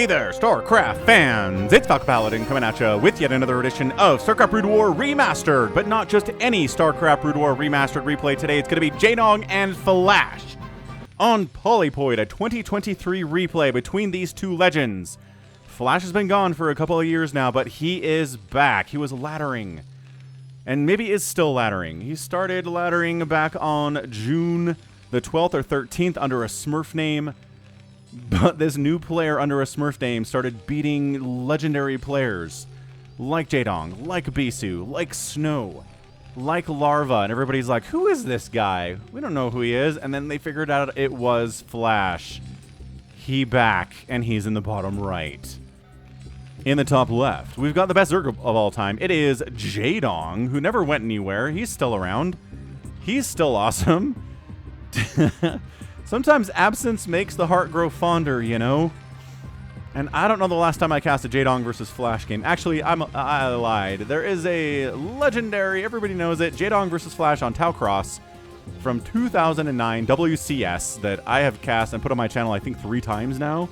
Hey there, StarCraft fans! It's Falcon Paladin coming at you with yet another edition of StarCraft Brood War Remastered, but not just any StarCraft Brood War Remastered replay today. It's going to be JAEDONG and Flash on Polypoid, a 2023 replay between these two legends. Flash has been gone for a couple of years now, but he is back. He was laddering, and maybe is still laddering. He started laddering back on June the 12th or 13th under a Smurf name. But this new player under a Smurf name started beating legendary players like JAEDONG, like Bisu, like Snow, like Larva, and everybody's like, who is this guy? We don't know who he is. And then they figured out it was Flash. He back, and he's in the bottom right. In the top left, we've got the best Zerg of all time. It is JAEDONG, who never went anywhere. He's still around. He's still awesome. Sometimes absence makes the heart grow fonder, you know? And I don't know the last time I cast a JAEDONG versus Flash game. Actually, I lied. There is a legendary, everybody knows it, JAEDONG versus Flash on Taucross from 2009 WCS that I have cast and put on my channel, I think, 3 times now.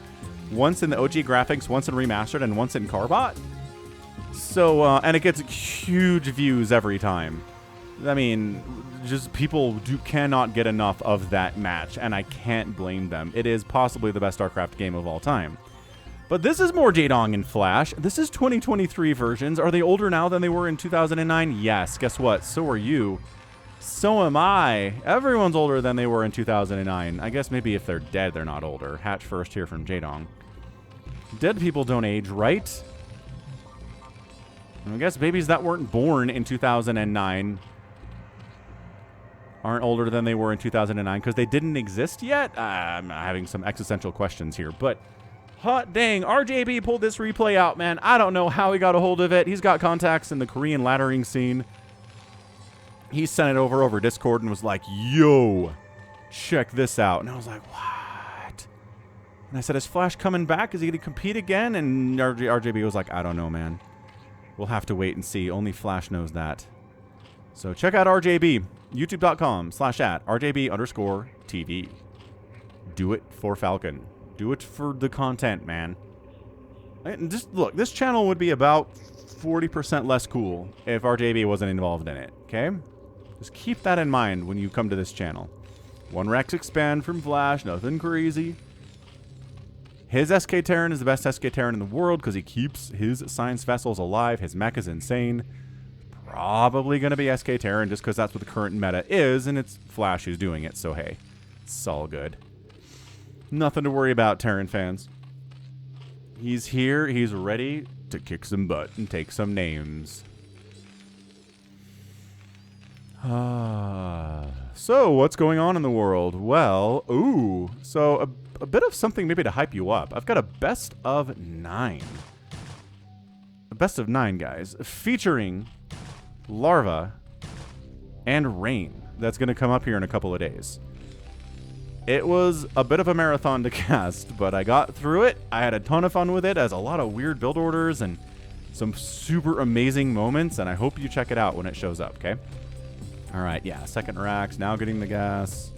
Once in the OG graphics, once in Remastered, and once in Carbot. So, and it gets huge views every time. I mean, just people cannot get enough of that match, and I can't blame them. It is possibly the best StarCraft game of all time. But this is more JAEDONG and Flash. This is 2023 versions. Are they older now than they were in 2009? Yes. Guess what? So are you. So am I. Everyone's older than they were in 2009. I guess maybe if they're dead, they're not older. Hatch first here from JAEDONG. Dead people don't age, right? I guess babies that weren't born in 2009 aren't older than they were in 2009 because they didn't exist yet? I'm having some existential questions here, but hot dang, RJB pulled this replay out, man. I don't know how he got a hold of it. He's got contacts in the Korean laddering scene. He sent it over Discord and was like, yo, check this out. And I was like, what? And I said, is Flash coming back? Is he going to compete again? And RJB was like, I don't know, man. We'll have to wait and see. Only Flash knows that. So check out RJB. YouTube.com/@RJB_TV. Do it for Falcon. Do it for the content, man. And just look, this channel would be about 40% less cool if RJB wasn't involved in it, okay? Just keep that in mind when you come to this channel. 1 Rex expand from Flash, nothing crazy. His SK Terran is the best SK Terran in the world because he keeps his science vessels alive. His mech is insane. Probably going to be SK Terran just because that's what the current meta is, and it's Flash who's doing it, so hey, it's all good. Nothing to worry about, Terran fans. He's here, he's ready to kick some butt and take some names. So, what's going on in the world? Well, so a bit of something maybe to hype you up. I've got a best of 9. A best of 9, guys, featuring Larva and Rain that's going to come up here in a couple of days. It was a bit of a marathon to cast, but I got through it. I had a ton of fun with it, as a lot of weird build orders and some super amazing moments, and I hope you check it out when it shows up, okay? Alright, yeah, second racks, now getting the gas.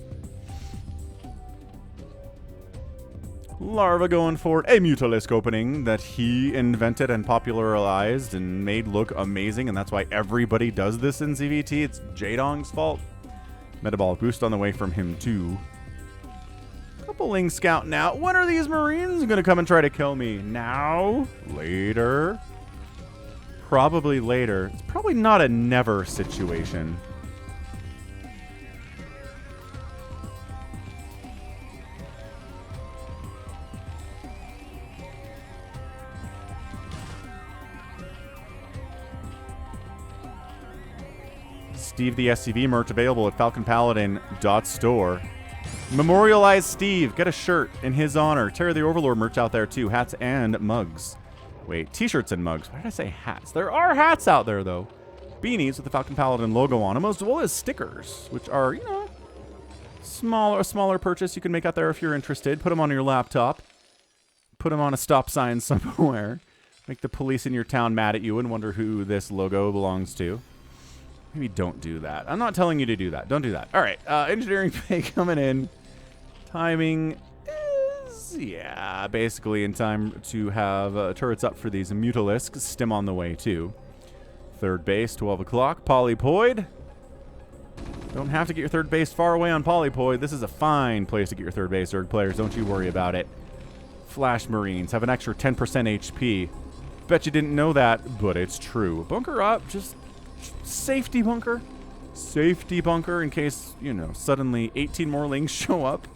Larva going for a Mutalisk opening that he invented and popularized and made look amazing, and that's why everybody does this in ZVT. It's JAEDONG's fault. Metabolic boost on the way from him, too. Couple Lings scouting out. When are these Marines going to come and try to kill me? Now? Later? Probably later. It's probably not a never situation. Steve the SCV merch available at falconpaladin.store. Memorialize Steve. Get a shirt in his honor. Terry the Overlord merch out there too. Hats and mugs. Wait, t-shirts and mugs. Why did I say hats? There are hats out there though. Beanies with the Falcon Paladin logo on them, as well as stickers, which are, you know, a smaller purchase you can make out there if you're interested. Put them on your laptop. Put them on a stop sign somewhere. Make the police in your town mad at you and wonder who this logo belongs to. Maybe don't do that. I'm not telling you to do that. Don't do that. All right. Engineering pay coming in. Timing is Yeah, basically in time to have turrets up for these Mutalisks. Stim on the way, too. Third base, 12 o'clock. Polypoid. Don't have to get your third base far away on Polypoid. This is a fine place to get your third base, Zerg players. Don't you worry about it. Flash Marines have an extra 10% HP. Bet you didn't know that, but it's true. Bunker up, just safety bunker. Safety bunker in case, you know, suddenly 18 more lings show up.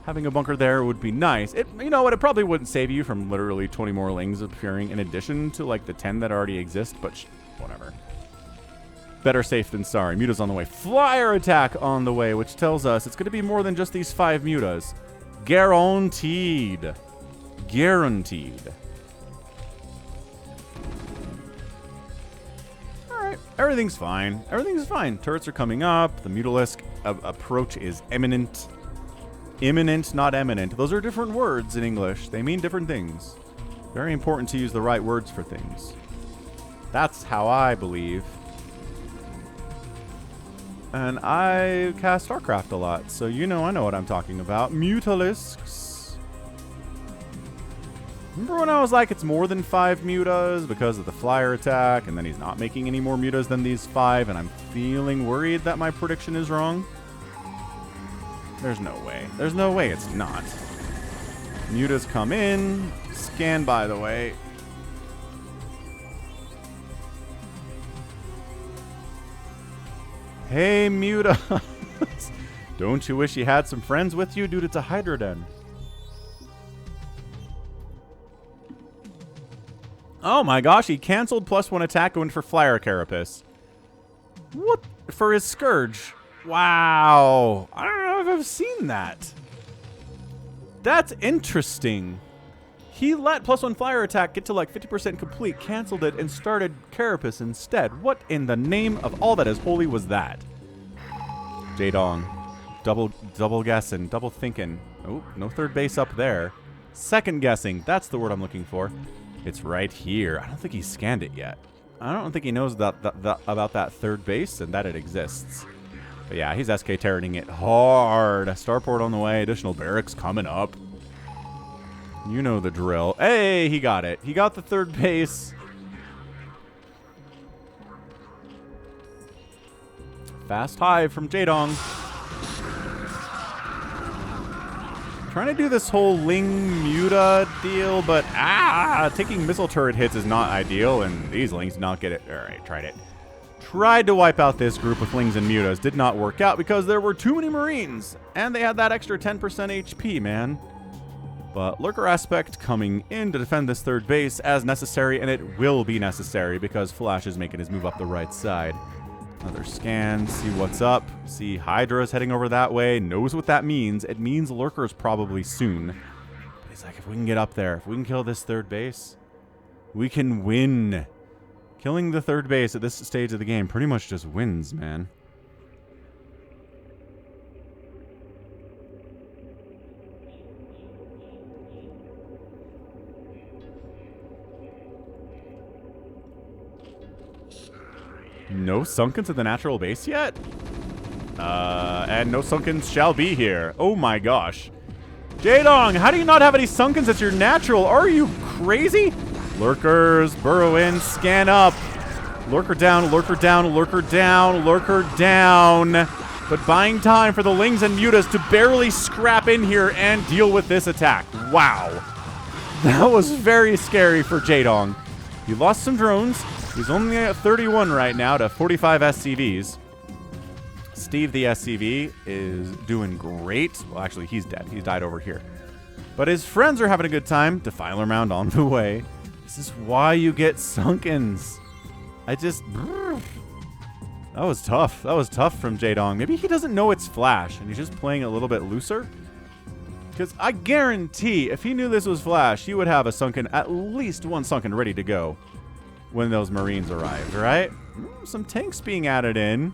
Having a bunker there would be nice. You know what, it probably wouldn't save you from literally 20 more lings appearing in addition to like the 10 that already exist, but whatever. Better safe than sorry. Muta's on the way. Flyer attack on the way, which tells us it's going to be more than just these 5 mutas. Guaranteed. Guaranteed. Alright, everything's fine. Everything's fine. Turrets are coming up. The Mutalisk approach is imminent. Imminent, not eminent. Those are different words in English. They mean different things. Very important to use the right words for things. That's how I believe. And I cast StarCraft a lot, so you know I know what I'm talking about. Mutalisks. Remember when I was like, it's more than 5 mutas because of the flyer attack, and then he's not making any more mutas than these 5, and I'm feeling worried that my prediction is wrong? There's no way. There's no way it's not. Mutas come in. Scan, by the way. Hey, Muta. Don't you wish you had some friends with you? Dude, it's a Hydra Den. Oh my gosh, he canceled +1 attack going for Flyer Carapace. What? For his Scourge. Wow. I don't know if I've seen that. That's interesting. He let +1 Flyer attack get to like 50% complete, canceled it, and started Carapace instead. What in the name of all that is holy was that? JAEDONG. Double guessing, double thinking. Oh, no third base up there. Second guessing. That's the word I'm looking for. It's right here. I don't think he scanned it yet. I don't think he knows about that third base and that it exists. But yeah, he's SK Terraning it hard. Starport on the way. Additional barracks coming up. You know the drill. Hey, he got it. He got the third base. Fast hive from JAEDONG. Trying to do this whole Ling Muta deal, but taking missile turret hits is not ideal, and these Lings did not get it. Alright, tried it. Tried to wipe out this group with Lings and Mutas. Did not work out because there were too many Marines, and they had that extra 10% HP, man. But Lurker Aspect coming in to defend this third base as necessary, and it will be necessary because Flash is making his move up the right side. Another scan, see what's up. See Hydra's heading over that way, knows what that means. It means Lurker's probably soon. But he's like, if we can get up there, if we can kill this third base, we can win. Killing the third base at this stage of the game pretty much just wins, man. No Sunkens at the natural base yet? And no Sunkens shall be here. Oh my gosh. JAEDONG, how do you not have any Sunkens at your natural? Are you crazy? Lurkers, burrow in, scan up. Lurker down, lurker down, lurker down, lurker down. But buying time for the Lings and Mutas to barely scrap in here and deal with this attack. Wow. That was very scary for JAEDONG. He lost some drones. He's only at 31 right now to 45 SCVs. Steve the SCV is doing great. Well, actually, he's dead. He's died over here. But his friends are having a good time. Defiler Mound on the way. This is why you get Sunkens. That was tough. That was tough from JAEDONG. Maybe he doesn't know it's Flash, and he's just playing a little bit looser. Because I guarantee, if he knew this was Flash, he would have a Sunken, at least one Sunken ready to go when those Marines arrived, right? Some tanks being added in.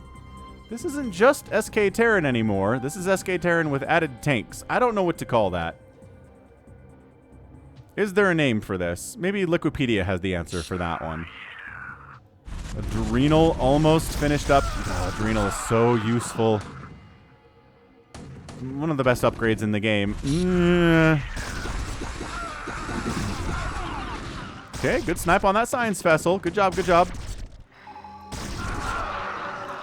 This isn't just SK Terran anymore. This is SK Terran with added tanks. I don't know what to call that. Is there a name for this? Maybe Liquipedia has the answer for that one. Adrenal almost finished up. Oh, Adrenal is so useful. One of the best upgrades in the game. Okay, good snipe on that science vessel. Good job, good job.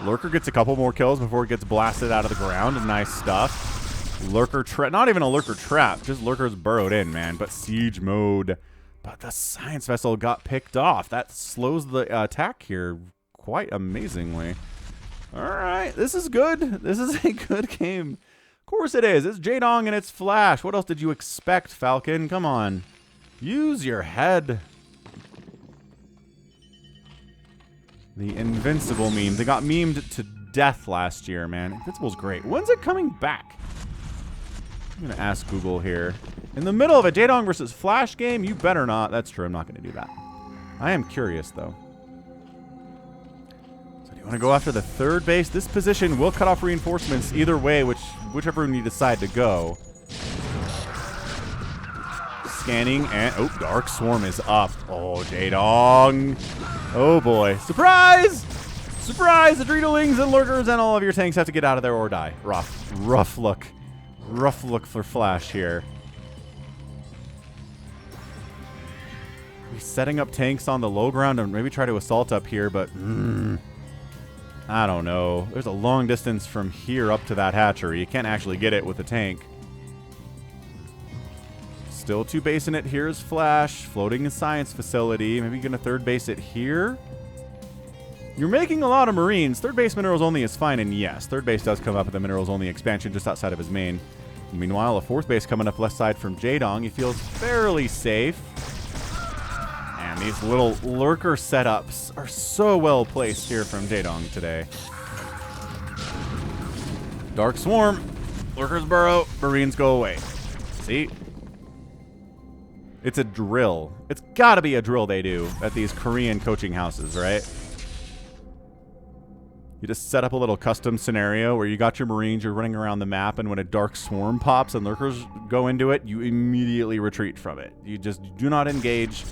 Lurker gets a couple more kills before it gets blasted out of the ground. Nice stuff. Lurker trap. Not even a lurker trap. Just lurkers burrowed in, man. But siege mode. But the science vessel got picked off. That slows the attack here quite amazingly. All right. This is good. This is a good game. Of course it is. It's JAEDONG and it's Flash. What else did you expect, Falcon? Come on. Use your head. The Invincible meme. They got memed to death last year, man. Invincible's great. When's it coming back? I'm going to ask Google here. In the middle of a JAEDONG versus Flash game? You better not. That's true. I'm not going to do that. I am curious, though. So do you want to go after the third base? This position will cut off reinforcements either way, whichever room you decide to go. Scanning and... Oh, Dark Swarm is up. Oh, JAEDONG. Oh, boy. Surprise! Surprise! Adrenalings and lurkers and all of your tanks have to get out of there or die. Rough. Rough look. Rough look for Flash here. He's setting up tanks on the low ground and maybe try to assault up here, but... I don't know. There's a long distance from here up to that hatchery. You can't actually get it with a tank. Still two basing it. Here's Flash. Floating a science facility. Maybe gonna third base it here. You're making a lot of Marines. Third base minerals only is fine, and yes, third base does come up with the minerals only expansion just outside of his main. Meanwhile, a fourth base coming up left side from JAEDONG. He feels fairly safe. And these little lurker setups are so well placed here from JAEDONG today. Dark Swarm. Lurkers burrow. Marines go away. See? It's a drill. It's got to be a drill they do at these Korean coaching houses, right? You just set up a little custom scenario where you got your Marines, you're running around the map, and when a Dark Swarm pops and lurkers go into it, you immediately retreat from it. You just do not engage.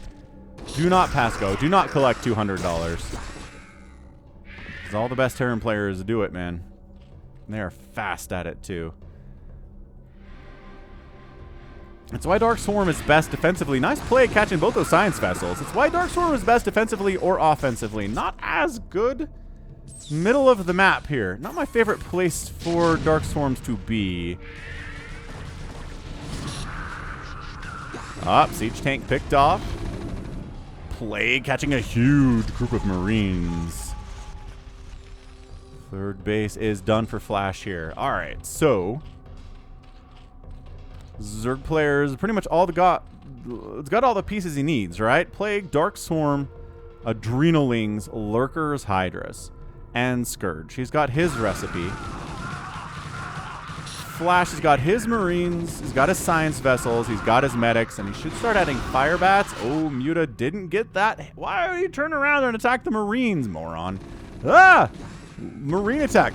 Do not pass go. Do not collect $200. Because all the best Terran players do it, man. And they are fast at it, too. It's why Dark Swarm is best defensively. Nice play catching both those science vessels. It's why Dark Swarm is best defensively or offensively. Not as good. Middle of the map here. Not my favorite place for Dark Swarms to be. Up, siege tank picked off. Plague catching a huge group of Marines. Third base is done for Flash here. All right, so Zerg players pretty much all it's got all the pieces he needs, right? Plague, Dark Swarm, Adrenalings, Lurkers, Hydras, and Scourge. He's got his recipe. Flash has got his Marines, he's got his science vessels, he's got his medics, and he should start adding fire bats. Oh, Muta didn't get that. Why are you turn around and attack the Marines, moron? Ah! Marine attack.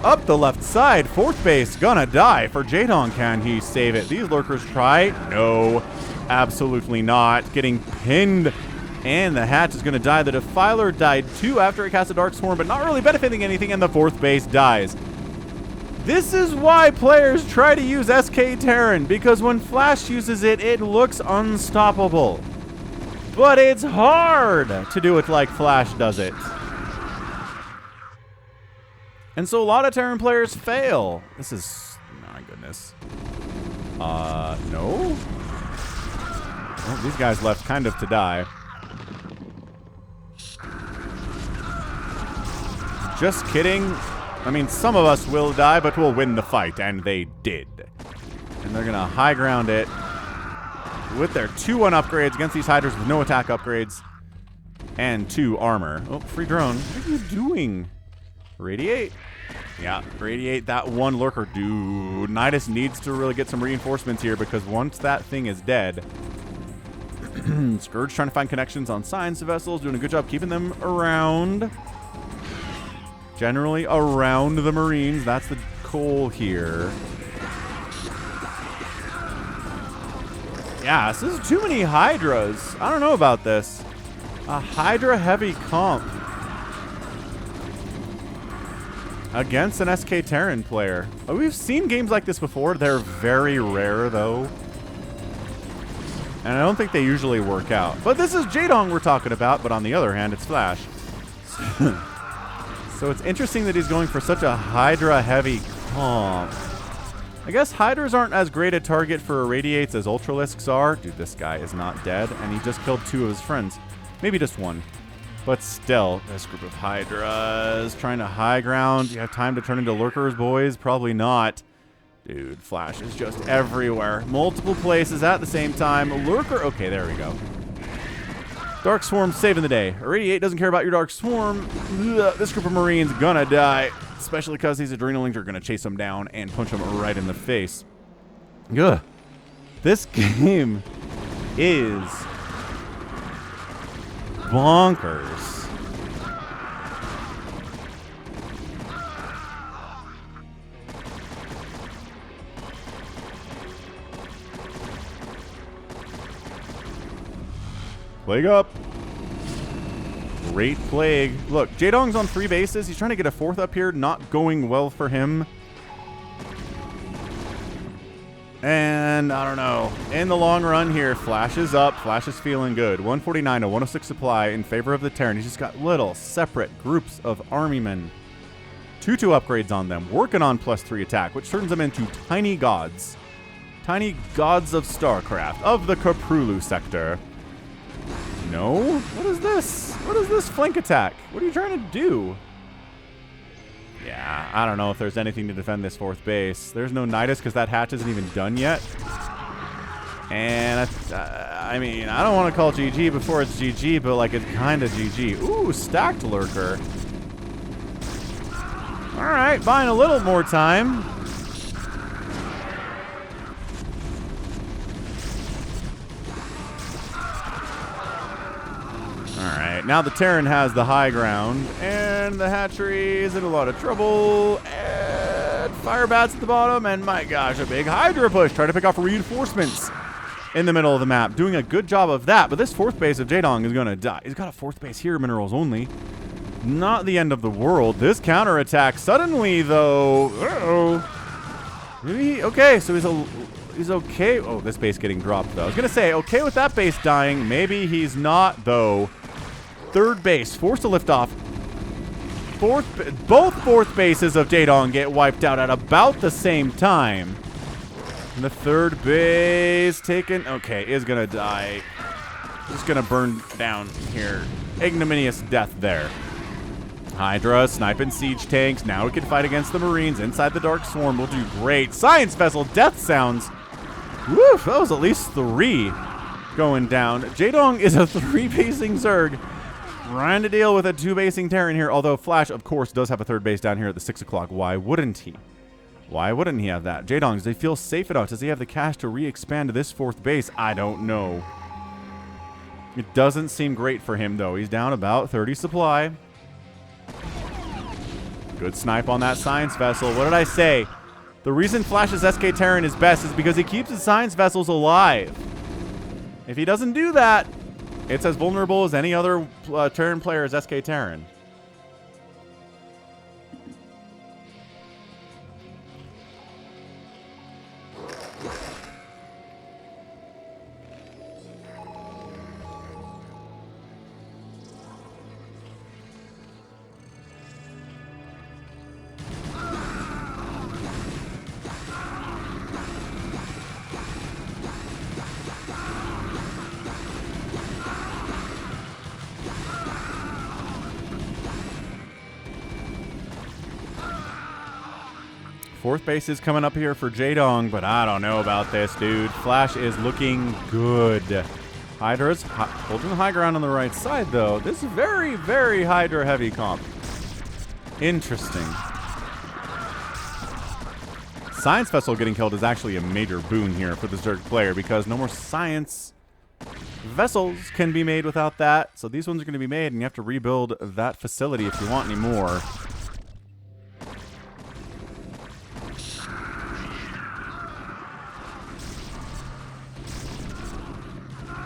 Up the left side, fourth base gonna die for JAEDONG. Can he save it? These lurkers try. No, absolutely not. Getting pinned, and the hatch is gonna die. The Defiler died too after it cast a Dark Swarm, but not really benefiting anything, and the fourth base dies. This is why players try to use SK Terran, because when Flash uses it, it looks unstoppable. But it's hard to do it like Flash does it. And so a lot of Terran players fail. This is... my goodness. No? Well, these guys left kind of to die. Just kidding. I mean, some of us will die, but we'll win the fight, and they did. And they're going to high ground it with their 2-1 upgrades against these Hydras with no attack upgrades and 2 armor. Oh, free drone. What are you doing? Radiate? Yeah, radiate that one lurker. Dude, Nidus needs to really get some reinforcements here because once that thing is dead... Scourge trying to find connections on science vessels, doing a good job keeping them around. Generally around the Marines. That's the goal here. Yeah, this is too many Hydras. I don't know about this. A Hydra-heavy comp against an SK Terran player. Oh, we've seen games like this before. They're very rare, though. And I don't think they usually work out. But this is JAEDONG we're talking about, but on the other hand, it's Flash. So it's interesting that he's going for such a Hydra-heavy comp. I guess Hydras aren't as great a target for Irradiates as Ultralisks are. Dude, this guy is not dead, and he just killed 2 of his friends. Maybe just 1. But still, this group of Hydras trying to high ground. You have time to turn into lurkers, boys? Probably not. Dude, Flash is just everywhere. Multiple places at the same time. Lurker. Okay, there we go. Dark Swarm saving the day. Irradiate doesn't care about your Dark Swarm. Ugh, this group of Marines gonna die. Especially because these Adrenalings are gonna chase him down and punch him right in the face. Ugh. This game is bonkers. Plague up. Great Plague. Look, JAEDONG's on 3 bases. He's trying to get a 4th up here. Not going well for him. And I don't know. In the long run here, Flash is up. Flash is feeling good. 149 to 106 supply in favor of the Terran. He's just got little separate groups of army men. 2/2 upgrades on them. Working on +3 attack, which turns them into tiny gods. Tiny gods of StarCraft, of the Kaprulu sector. No? What is this? What is this flank attack? What are you trying to do? Yeah, I don't know if there's anything to defend this 4th base. There's no Nidus because that hatch isn't even done yet. And, I mean, I don't want to call GG before it's GG, but, like, it's kind of GG. Ooh, stacked lurker. All right, buying a little more time. Alright, now the Terran has the high ground, and the hatchery is in a lot of trouble, and fire bats at the bottom, and my gosh, a big Hydra push, trying to pick off reinforcements in the middle of the map. Doing a good job of that, but this 4th base of JAEDONG is going to die. He's got a 4th base here, minerals only. Not the end of the world. This counterattack suddenly, though, uh-oh. Maybe, okay, so he's okay. Oh, this base getting dropped, though. I was going to say, okay with that base dying. Maybe he's not, though. 3rd base, forced to lift off. Both 4th bases of JAEDONG get wiped out at about the same time. And the 3rd base taken. Okay, is going to die. Just going to burn down here. Ignominious death there. Hydra, sniping siege tanks. Now we can fight against the Marines inside the Dark Swarm. We'll do great. Science Vessel, death sounds. Woof, that was at least 3 going down. JAEDONG is a 3-basing Zerg. Trying to deal with a 2-basing Terran here, although Flash, of course, does have a 3rd base down here at the 6 o'clock. Why wouldn't he? Why wouldn't he have that? JAEDONG, does he feel safe enough? Does he have the cash to re-expand this 4th base? I don't know. It doesn't seem great for him, though. He's down about 30 supply. Good snipe on that Science Vessel. What did I say? The reason Flash's SK Terran is best is because he keeps his Science Vessels alive. If he doesn't do that, it's as vulnerable as any other Terran player's SK Terran. Fourth base is coming up here for JAEDONG, but I don't know about this, dude. Flash is looking good. Hydra's holding the high ground on the right side, though. This is very, very Hydra-heavy comp. Interesting. Science Vessel getting killed is actually a major boon here for the Zerg player because no more Science Vessels can be made without that. So these ones are going to be made, and you have to rebuild that facility if you want any more.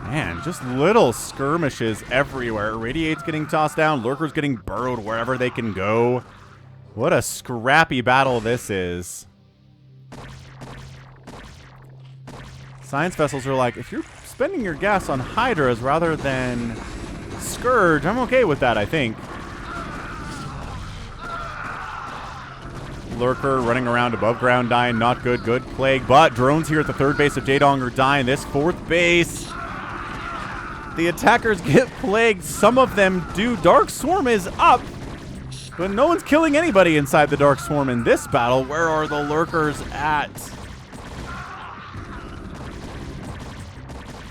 Man, just little skirmishes everywhere. Radiate's getting tossed down. Lurkers getting burrowed wherever they can go. What a scrappy battle this is. Science Vessels are like, if you're spending your gas on Hydras rather than Scourge, I'm okay with that, I think. Lurker running around above ground, dying, not good. Good Plague, but drones here at the third base of JAEDONG are dying. This fourth base, the attackers get plagued. Some of them do. Dark Swarm is up, but no one's killing anybody inside the Dark Swarm in this battle. Where are the Lurkers at?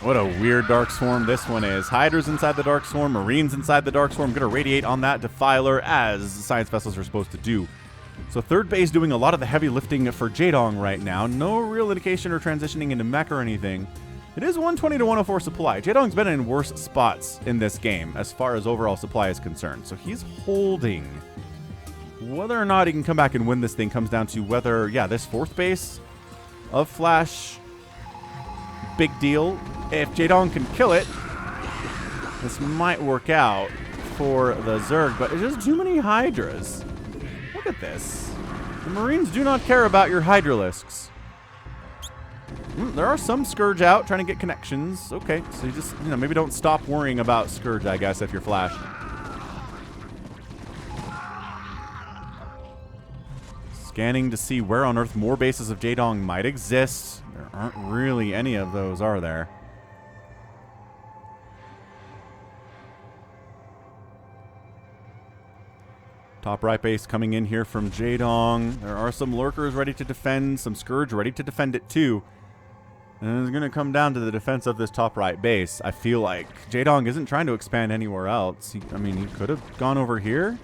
What a weird Dark Swarm this one is. Hydras inside the Dark Swarm, Marines inside the Dark Swarm. Gonna radiate on that Defiler, as science vessels are supposed to do. So third base doing a lot of the heavy lifting for JAEDONG right now. No real indication or transitioning into mech or anything. It is 120 to 104 supply. JAEDONG's been in worse spots in this game as far as overall supply is concerned. So he's holding. Whether or not he can come back and win this thing comes down to whether, yeah, this fourth base of Flash, big deal. If JAEDONG can kill it, this might work out for the Zerg, but it's just too many Hydras. Look at this. The Marines do not care about your Hydralisks. There are some Scourge out trying to get connections. Okay, so you just, maybe don't stop worrying about Scourge, I guess, if you're Flash. Scanning to see where on Earth more bases of JAEDONG might exist. There aren't really any of those, are there? Top right base coming in here from JAEDONG. There are some Lurkers ready to defend, some Scourge ready to defend it too. And it's going to come down to the defense of this top right base. I feel like JAEDONG isn't trying to expand anywhere else. He could have gone over here.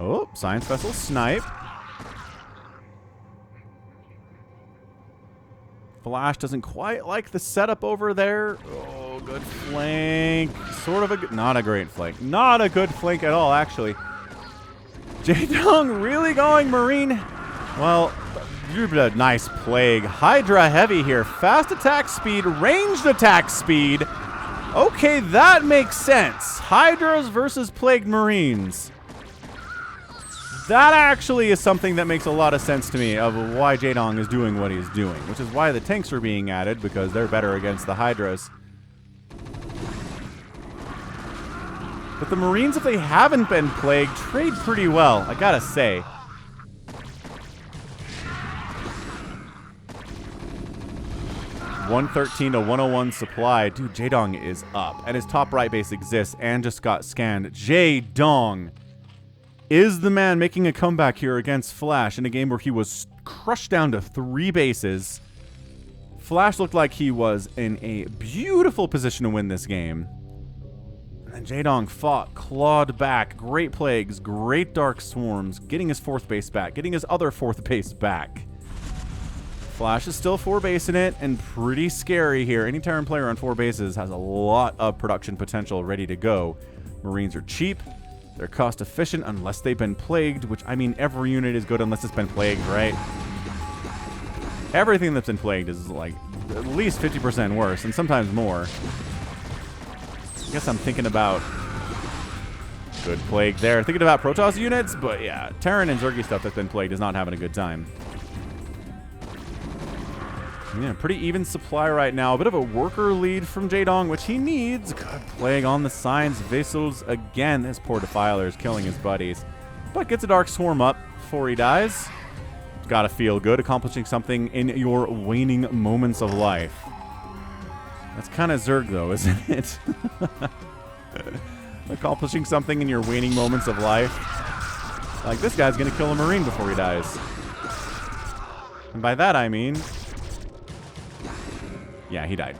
Oh, Science Vessel snipe. Flash doesn't quite like the setup over there. Oh, good flank. Sort of not a great flank. Not a good flank at all, actually. JAEDONG really going Marine? Well, nice Plague. Hydra heavy here. Fast attack speed, ranged attack speed. Okay, that makes sense. Hydras versus Plagued Marines. That actually is something that makes a lot of sense to me of why JAEDONG is doing what he's doing, which is why the tanks are being added, because they're better against the Hydras. But the Marines, if they haven't been plagued, trade pretty well, I gotta say. $113 to 101 supply. Dude, JAEDONG is up, and his top right base exists and just got scanned. JAEDONG is the man making a comeback here against Flash in a game where he was crushed down to 3 bases. Flash looked like he was in a beautiful position to win this game. And JAEDONG fought, clawed back, great plagues, great dark swarms, getting his 4th base back, getting his other 4th base back. Flash is still 4 base in it, and pretty scary here. Any Terran player on 4 bases has a lot of production potential ready to go. Marines are cheap. They're cost efficient unless they've been plagued, which, I mean, every unit is good unless it's been plagued, right? Everything that's been plagued is, like, at least 50% worse, and sometimes more. I guess I'm thinking about good plague there. Thinking about Protoss units, but yeah, Terran and Zergy stuff that's been plagued is not having a good time. Yeah, pretty even supply right now. A bit of a worker lead from JAEDONG, which he needs. Good plague on the Science Vessels again. This poor Defiler is killing his buddies, but gets a Dark Swarm up before he dies. Gotta feel good accomplishing something in your waning moments of life. That's kind of Zerg, though, isn't it? Accomplishing something in your waning moments of life. Like, this guy's gonna kill a Marine before he dies. And by that, I mean... yeah, he died.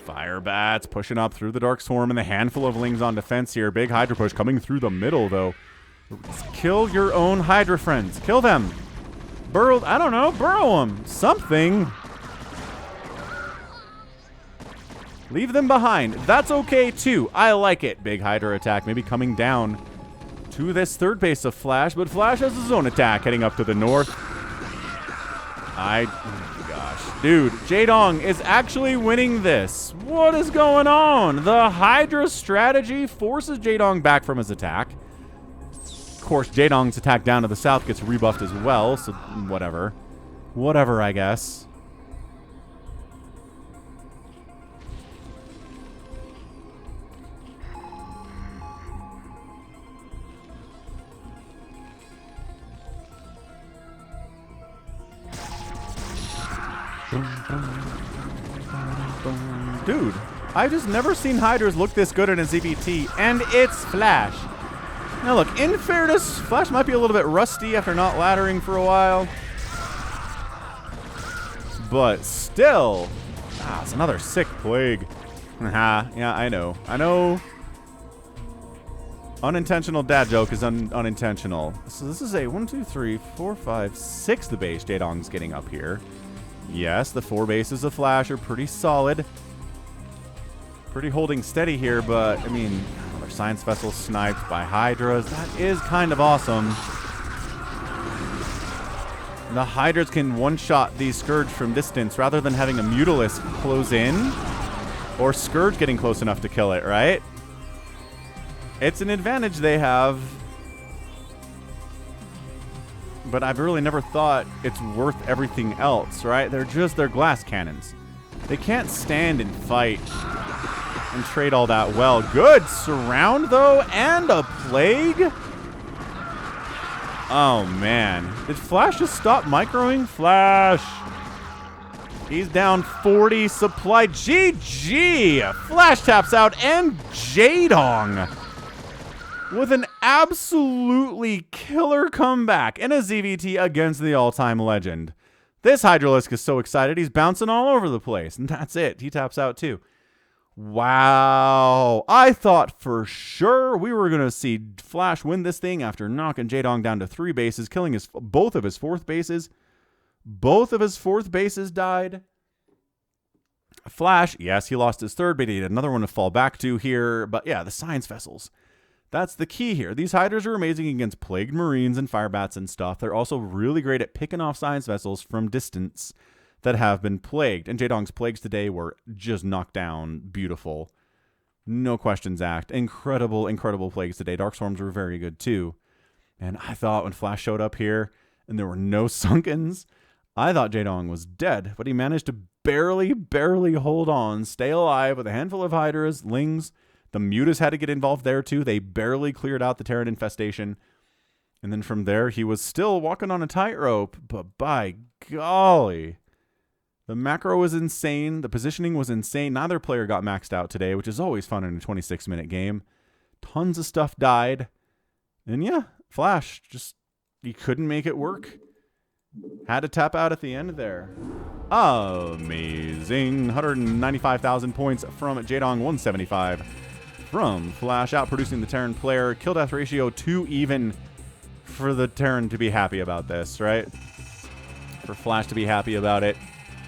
Fire Bats pushing up through the Dark Swarm and the handful of Lings on defense here. Big Hydra push coming through the middle, though. Kill your own Hydra friends. Kill them. Burrow, I don't know, burrow them. Something. Leave them behind. That's okay, too. I like it. Big Hydra attack maybe coming down to this 3rd base of Flash, but Flash has his own attack heading up to the north. Oh gosh. Dude, JAEDONG is actually winning this. What is going on? The Hydra strategy forces JAEDONG back from his attack. Of course, JAEDONG's attack down to the south gets rebuffed as well, so whatever. Whatever, I guess. Dude, I've just never seen Hydras look this good in a ZVT, and it's Flash. Now look, in fairness, Flash might be a little bit rusty after not laddering for a while. But still, it's another sick plague. Yeah, I know. Unintentional dad joke is unintentional. So this is a 1, 2, 3, 4, 5, 6th base JAEDONG's getting up here. Yes, the 4 bases of Flash are pretty solid. Pretty holding steady here, but, I mean, their science vessel sniped by Hydras. That is kind of awesome. The Hydras can one-shot these Scourge from distance rather than having a Mutalisk close in or Scourge getting close enough to kill it, right? It's an advantage they have, but I've really never thought it's worth everything else, right? They're glass cannons. They can't stand and fight and trade all that well. Good surround, though, and a plague? Oh, man. Did Flash just stop microing? Flash! He's down 40 supply. GG! Flash taps out, and JAEDONG with an absolutely killer comeback in a ZVT against the all-time legend. This Hydralisk is so excited, he's bouncing all over the place. And that's it. He taps out, too. Wow. I thought for sure we were going to see Flash win this thing after knocking JAEDONG down to 3 bases, killing both of his 4th bases. Both of his 4th bases died. Flash, yes, he lost his 3rd, but he had another one to fall back to here. But yeah, the science vessels. That's the key here. These Hydras are amazing against plagued Marines and Firebats and stuff. They're also really great at picking off science vessels from distance that have been plagued. And JAEDONG's plagues today were just knocked down. Beautiful. No questions asked. Incredible, incredible plagues today. Dark Storms were very good too. And I thought when Flash showed up here and there were no Sunkens, I thought JAEDONG was dead. But he managed to barely hold on, stay alive with a handful of Hydras, Lings. The Mutas had to get involved there, too. They barely cleared out the Terran infestation. And then from there, he was still walking on a tightrope. But by golly, the macro was insane. The positioning was insane. Neither player got maxed out today, which is always fun in a 26-minute game. Tons of stuff died. And yeah, Flash, he couldn't make it work. Had to tap out at the end there. Amazing. 195,000 points from JAEDONG, 175 from Flash, outproducing the Terran player. Kill death ratio 2 even for the Terran to be happy about this, right? For Flash to be happy about it.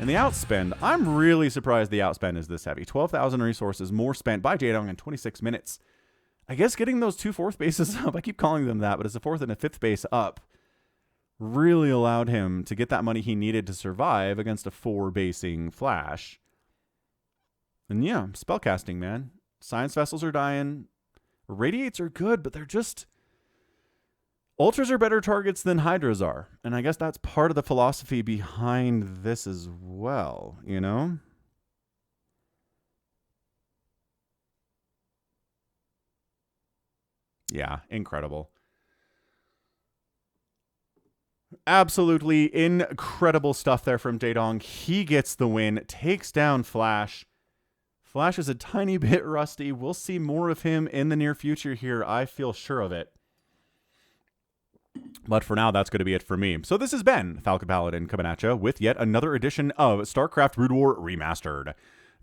And the outspend, I'm really surprised the outspend is this heavy. 12,000 resources more spent by JAEDONG in 26 minutes. I guess getting those 2 4th bases up, I keep calling them that, but it's a 4th and a 5th base up, really allowed him to get that money he needed to survive against a 4-basing Flash. And yeah, spellcasting, man. Science vessels are dying. Radiates are good, but they're just... Ultras are better targets than Hydras are. And I guess that's part of the philosophy behind this as well, you know? Yeah, incredible. Absolutely incredible stuff there from JAEDONG. He gets the win, takes down Flash. Flash is a tiny bit rusty. We'll see more of him in the near future here. I feel sure of it. But for now, that's going to be it for me. So this has been Falcon Paladin coming at you with yet another edition of StarCraft Brood War Remastered.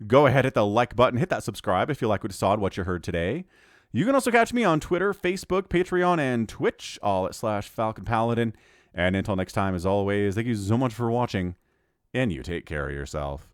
Go ahead, hit the like button, hit that subscribe if you like what you saw and what you heard today. You can also catch me on Twitter, Facebook, Patreon, and Twitch, all at /Falcon Paladin. And until next time, as always, thank you so much for watching, and you take care of yourself.